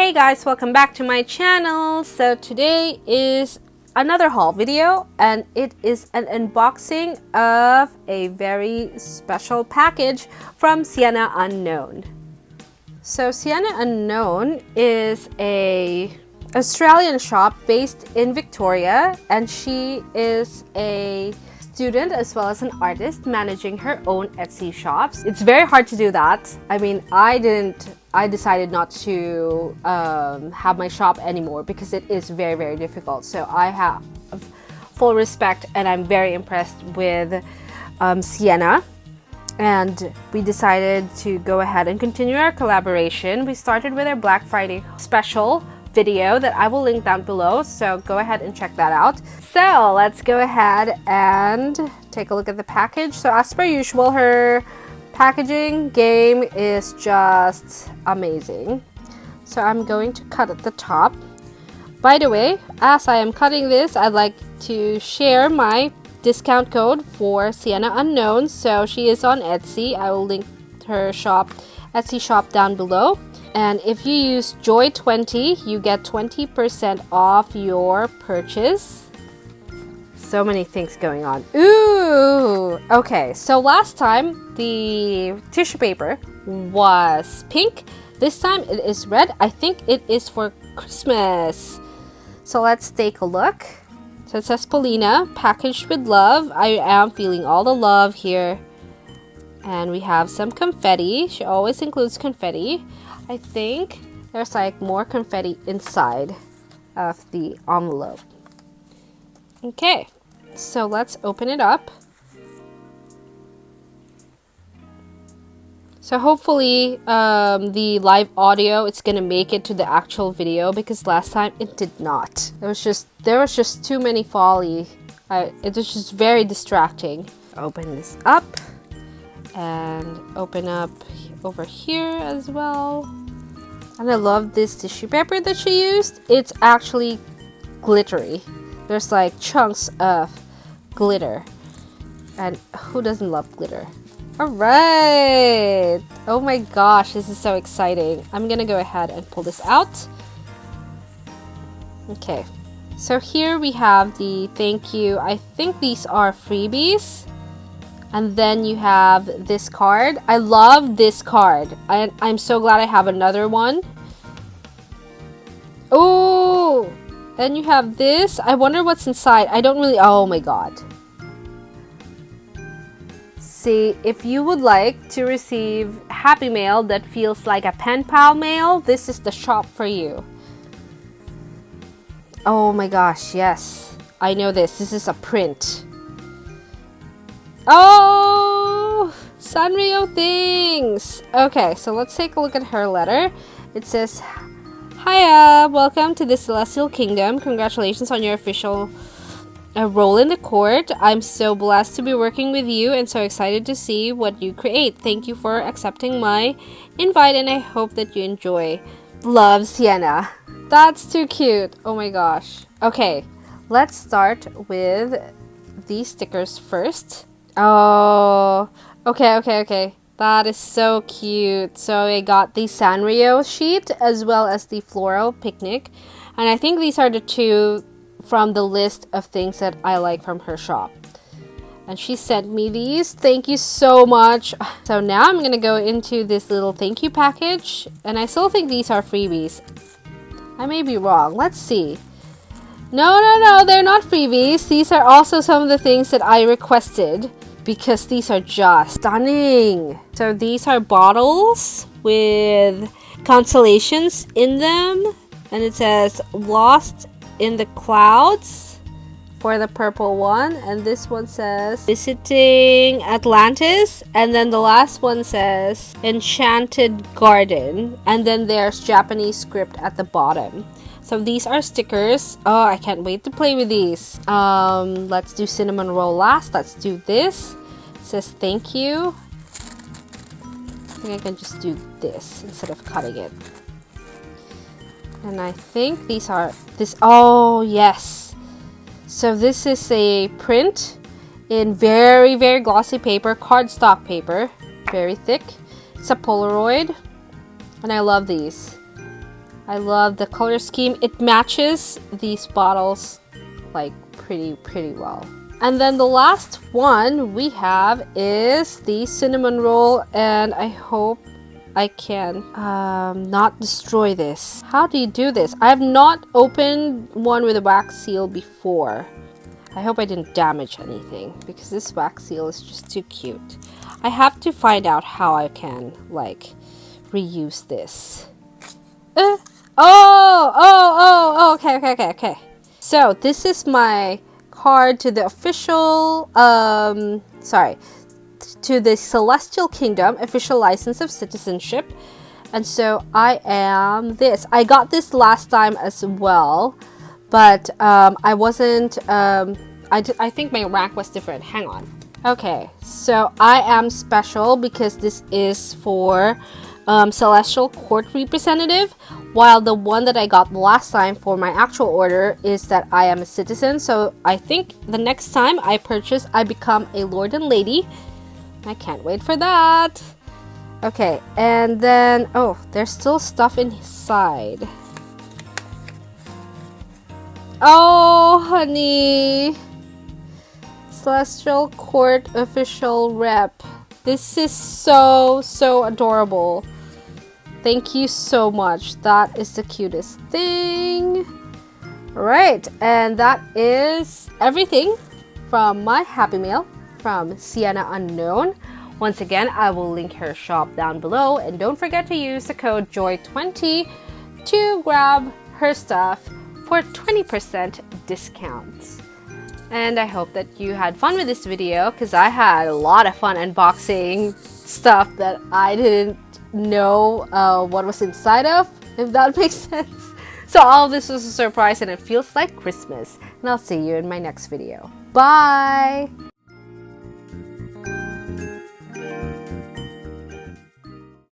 Hey guys, welcome back to my channel. So today is another haul video and it is an unboxing of a very special package from STICKER. So STICKER is a Australian shop based in Victoria, and she is a student as well as an artist managing her own Etsy shops. It's very hard to do that. I mean, I decided not to have my shop anymore because it is very, very difficult. So I have full respect and I'm very impressed with Sienna. And we decided to go ahead and continue our collaboration. We started with our Black Friday special video that I will link down below, so go ahead and check that out. So let's go ahead and take a look at the package. So as per usual, her packaging game is just amazing. So I'm going to cut at the top. By the way, as I am cutting this, I'd like to share my discount code for STICKER. So she is on Etsy. I will link her shop, Etsy shop, down below. And if you use Joy20, you get 20% off your purchase. So many things going on. Ooh! Okay, so last time the tissue paper was pink. This time it is red. I think it is for Christmas. So let's take a look. So it says Filipina, packaged with love. I am feeling all the love here. And we have some confetti. She always includes confetti. I think there's like more confetti inside of the envelope. Okay, so let's open it up. So hopefully the live audio, it's gonna make it to the actual video, because last time it did not. There was just too many folly. It was just very distracting. Open this up and open up over here as well. And I love this tissue paper that she used. It's actually glittery. There's like chunks of glitter, and who doesn't love glitter? All right, oh my gosh, this is so exciting. I'm gonna go ahead and pull this out. Okay, so here we have the thank you. I think these are freebies. And then you have this card. I love this card. I'm so glad I have another one. Oh, then you have this. I wonder what's inside. I don't really... Oh my god. See, if you would like to receive happy mail that feels like a pen pal mail, this is the shop for you. Oh my gosh, yes. I know this. This is a print. Oh, Sanrio things. Okay, so let's take a look at her letter. It says, "Hiya, welcome to the Celestial Kingdom. Congratulations on your official role in the court. I'm so blessed to be working with you and so excited to see what you create. Thank you for accepting my invite and I hope that you enjoy. Love, Sienna." That's too cute. Oh my gosh. Okay, let's start with these stickers first. Oh, okay. That is so cute. So I got the Sanrio sheet as well as the floral picnic. And I think these are the two from the list of things that I like from her shop. And she sent me these. Thank you so much. So now I'm going to go into this little thank you package. And I still think these are freebies. I may be wrong. Let's see. No, they're not freebies. These are also some of the things that I requested, because these are just stunning. So these are bottles with constellations in them, and it says "Lost in the Clouds" for the purple one, and this one says "Visiting Atlantis," and then the last one says "Enchanted Garden," and then there's Japanese script at the bottom. So these are stickers. Oh, I can't wait to play with these. Let's do cinnamon roll last. Let's do this. It says thank you. I think I can just do this instead of cutting it. And I think these are this. Oh yes. So this is a print in very, very glossy paper, cardstock paper, very thick. It's a Polaroid, and I love these. I love the color scheme. It matches these bottles like pretty well. And then the last one we have is the cinnamon roll, and I hope I can not destroy this. How do you do this? I have not opened one with a wax seal before. I hope I didn't damage anything because this wax seal is just too cute. I have to find out how I can like reuse this. Okay. So this is my card to the official, to the Celestial Kingdom official license of citizenship. And so I am this. I got this last time as well, but I wasn't, I think my rank was different. Hang on. Okay, so I am special because this is for Celestial Court Representative, while the one that I got last time for my actual order is that I am a citizen. So I think the next time I purchase, I become a lord and lady. I can't wait for that. Okay, and then, oh, there's still stuff inside. Oh, honey. Celestial Court Official Rep. This is so adorable. Thank you so much. That is the cutest thing. Right, and that is everything from my Happy Mail from SiennaUnknown. Once again, I will link her shop down below, and don't forget to use the code JOY20 to grab her stuff for 20% discount. And I hope that you had fun with this video, because I had a lot of fun unboxing stuff that I didn't know what was inside of, if that makes sense. So all of this was a surprise, and it feels like Christmas. And I'll see you in my next video. Bye!